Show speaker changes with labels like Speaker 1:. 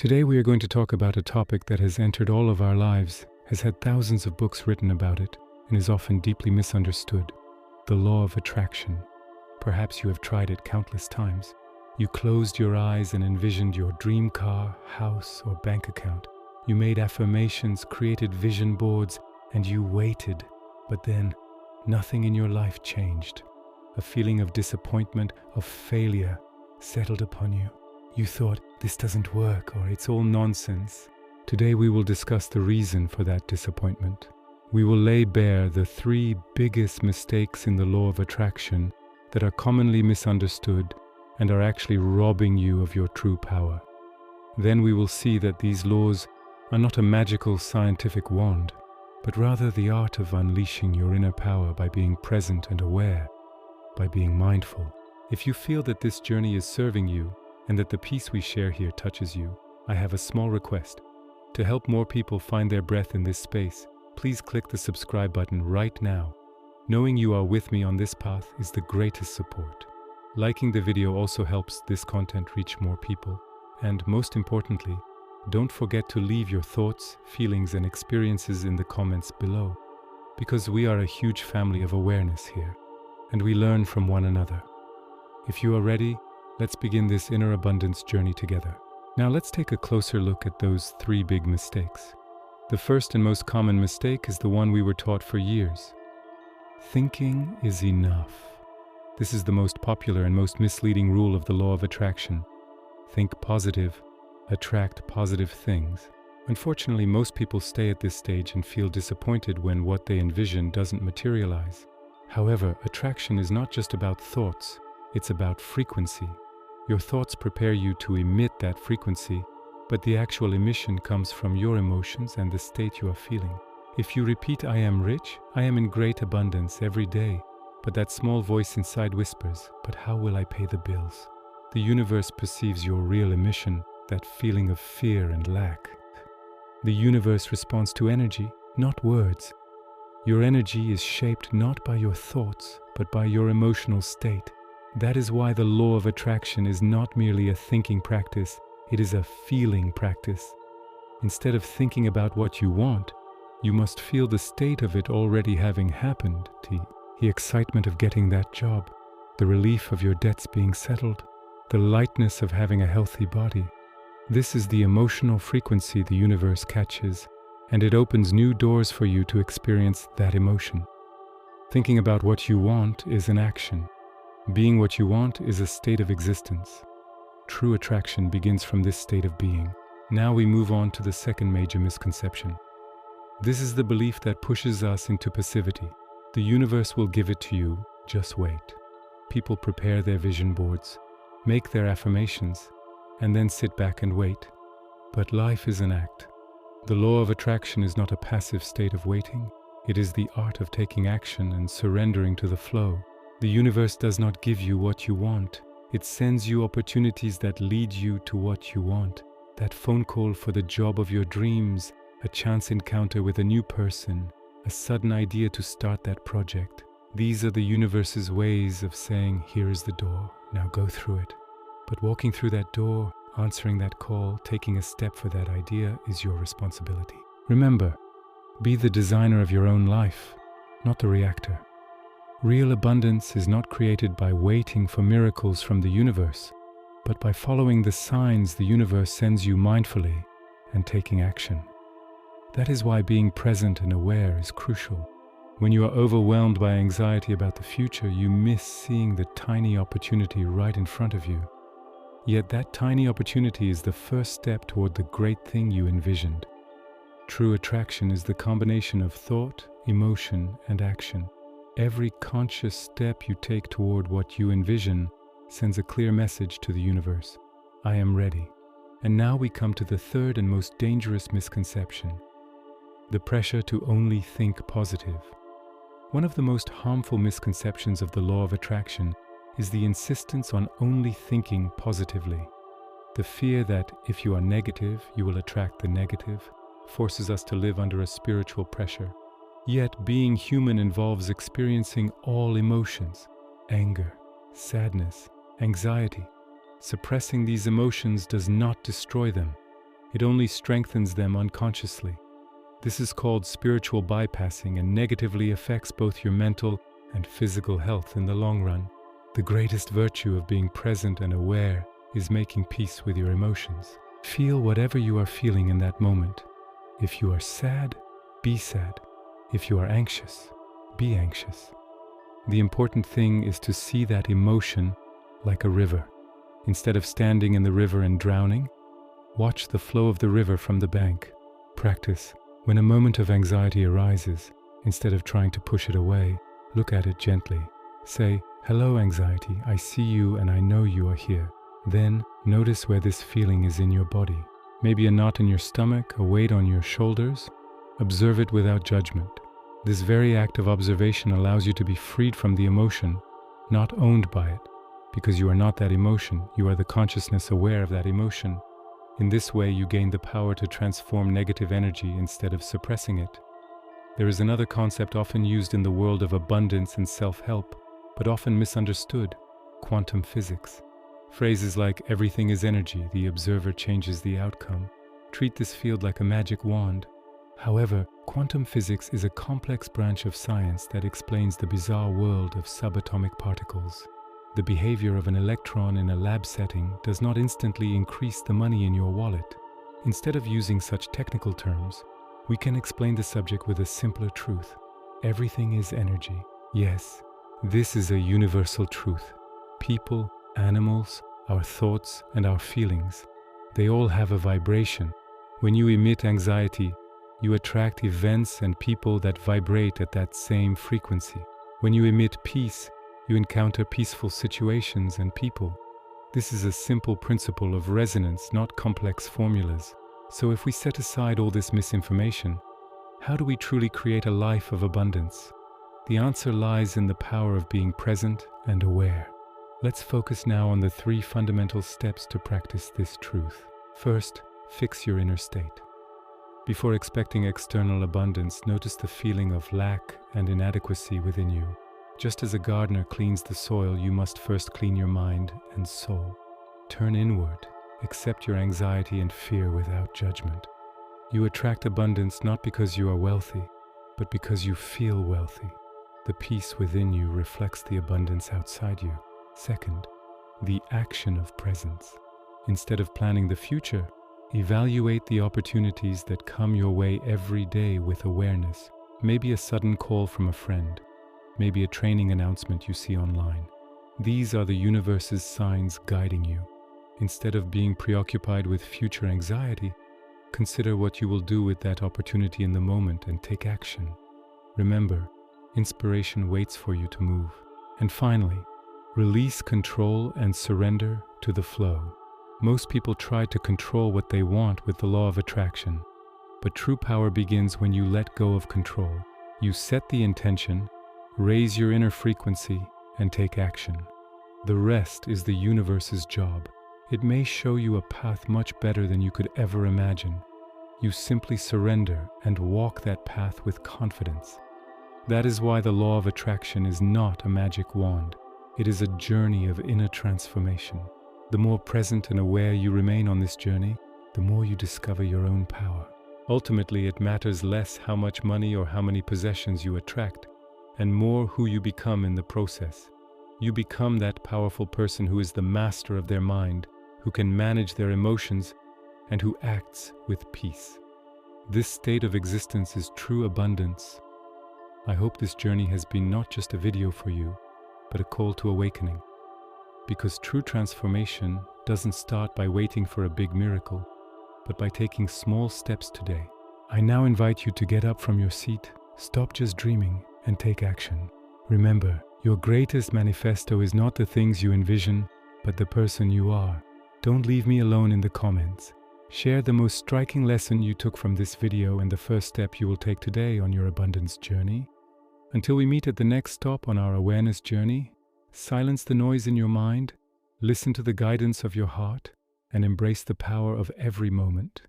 Speaker 1: Today we are going to talk about a topic that has entered all of our lives, has had thousands of books written about it, and is often deeply misunderstood. The law of attraction. Perhaps you have tried it countless times. You closed your eyes and envisioned your dream car, house, or bank account. You made affirmations, created vision boards, and you waited. But then, nothing in your life changed. A feeling of disappointment, of failure, settled upon you. You thought, this doesn't work, or it's all nonsense. Today we will discuss the reason for that disappointment. We will lay bare the 3 biggest mistakes in the law of attraction that are commonly misunderstood and are actually robbing you of your true power. Then we will see that these laws are not a magical scientific wand, but rather the art of unleashing your inner power by being present and aware, by being mindful. If you feel that this journey is serving you and that the peace we share here touches you, I have a small request. To help more people find their breath in this space, please click the subscribe button right now. Knowing you are with me on this path is the greatest support. Liking the video also helps this content reach more people. And most importantly, don't forget to leave your thoughts, feelings, and experiences in the comments below, because we are a huge family of awareness here, and we learn from one another. If you are ready, let's begin this inner abundance journey together. Now let's take a closer look at those 3 big mistakes. The first and most common mistake is the one we were taught for years. Thinking is enough. This is the most popular and most misleading rule of the law of attraction. Think positive, attract positive things. Unfortunately, most people stay at this stage and feel disappointed when what they envision doesn't materialize. However, attraction is not just about thoughts, it's about frequency. Your thoughts prepare you to emit that frequency, but the actual emission comes from your emotions and the state you are feeling. If you repeat, I am rich, I am in great abundance every day, but that small voice inside whispers, but how will I pay the bills? The universe perceives your real emission, that feeling of fear and lack. The universe responds to energy, not words. Your energy is shaped not by your thoughts, but by your emotional state. That is why the law of attraction is not merely a thinking practice, it is a feeling practice. Instead of thinking about what you want, you must feel the state of it already having happened. The excitement of getting that job, the relief of your debts being settled, the lightness of having a healthy body. This is the emotional frequency the universe catches, and it opens new doors for you to experience that emotion. Thinking about what you want is an action. Being what you want is a state of existence. True attraction begins from this state of being. Now we move on to the second major misconception. This is the belief that pushes us into passivity. The universe will give it to you, just wait. People prepare their vision boards, make their affirmations, and then sit back and wait. But life is an act. The law of attraction is not a passive state of waiting. It is the art of taking action and surrendering to the flow. The universe does not give you what you want. It sends you opportunities that lead you to what you want. That phone call for the job of your dreams, a chance encounter with a new person, a sudden idea to start that project. These are the universe's ways of saying, here is the door, now go through it. But walking through that door, answering that call, taking a step for that idea is your responsibility. Remember, be the designer of your own life, not the reactor. Real abundance is not created by waiting for miracles from the universe, but by following the signs the universe sends you mindfully and taking action. That is why being present and aware is crucial. When you are overwhelmed by anxiety about the future, you miss seeing the tiny opportunity right in front of you. Yet that tiny opportunity is the first step toward the great thing you envisioned. True attraction is the combination of thought, emotion, and action. Every conscious step you take toward what you envision sends a clear message to the universe. I am ready. And now we come to the third and most dangerous misconception. The pressure to only think positive. One of the most harmful misconceptions of the law of attraction is the insistence on only thinking positively. The fear that if you are negative, you will attract the negative forces us to live under a spiritual pressure. Yet being human involves experiencing all emotions, anger, sadness, anxiety. Suppressing these emotions does not destroy them. It only strengthens them unconsciously. This is called spiritual bypassing and negatively affects both your mental and physical health in the long run. The greatest virtue of being present and aware is making peace with your emotions. Feel whatever you are feeling in that moment. If you are sad, be sad. If you are anxious, be anxious. The important thing is to see that emotion like a river. Instead of standing in the river and drowning, watch the flow of the river from the bank. Practice. When a moment of anxiety arises, instead of trying to push it away, look at it gently. Say, "Hello, anxiety, I see you and I know you are here." Then, notice where this feeling is in your body. Maybe a knot in your stomach, a weight on your shoulders. Observe it without judgment. This very act of observation allows you to be freed from the emotion, not owned by it, because you are not that emotion, you are the consciousness aware of that emotion. In this way, you gain the power to transform negative energy instead of suppressing it. There is another concept often used in the world of abundance and self-help, but often misunderstood: quantum physics. Phrases like "everything is energy, the observer changes the outcome" treat this field like a magic wand. However, quantum physics is a complex branch of science that explains the bizarre world of subatomic particles. The behavior of an electron in a lab setting does not instantly increase the money in your wallet. Instead of using such technical terms, we can explain the subject with a simpler truth. Everything is energy. Yes, this is a universal truth. People, animals, our thoughts, and our feelings, they all have a vibration. When you emit anxiety, you attract events and people that vibrate at that same frequency. When you emit peace, you encounter peaceful situations and people. This is a simple principle of resonance, not complex formulas. So if we set aside all this misinformation, how do we truly create a life of abundance? The answer lies in the power of being present and aware. Let's focus now on the 3 fundamental steps to practice this truth. First, fix your inner state. Before expecting external abundance, notice the feeling of lack and inadequacy within you. Just as a gardener cleans the soil, you must first clean your mind and soul. Turn inward. Accept your anxiety and fear without judgment. You attract abundance not because you are wealthy, but because you feel wealthy. The peace within you reflects the abundance outside you. Second, the action of presence. Instead of planning the future, evaluate the opportunities that come your way every day with awareness. Maybe a sudden call from a friend. Maybe a training announcement you see online. These are the universe's signs guiding you. Instead of being preoccupied with future anxiety, consider what you will do with that opportunity in the moment and take action. Remember, inspiration waits for you to move. And finally, release control and surrender to the flow. Most people try to control what they want with the law of attraction, but true power begins when you let go of control. You set the intention, raise your inner frequency, and take action. The rest is the universe's job. It may show you a path much better than you could ever imagine. You simply surrender and walk that path with confidence. That is why the law of attraction is not a magic wand. It is a journey of inner transformation. The more present and aware you remain on this journey, the more you discover your own power. Ultimately, it matters less how much money or how many possessions you attract, and more who you become in the process. You become that powerful person who is the master of their mind, who can manage their emotions, and who acts with peace. This state of existence is true abundance. I hope this journey has been not just a video for you, but a call to awakening. Because true transformation doesn't start by waiting for a big miracle, but by taking small steps today. I now invite you to get up from your seat, stop just dreaming, and take action. Remember, your greatest manifesto is not the things you envision, but the person you are. Don't leave me alone in the comments. Share the most striking lesson you took from this video and the first step you will take today on your abundance journey. Until we meet at the next stop on our awareness journey, silence the noise in your mind, listen to the guidance of your heart, and embrace the power of every moment.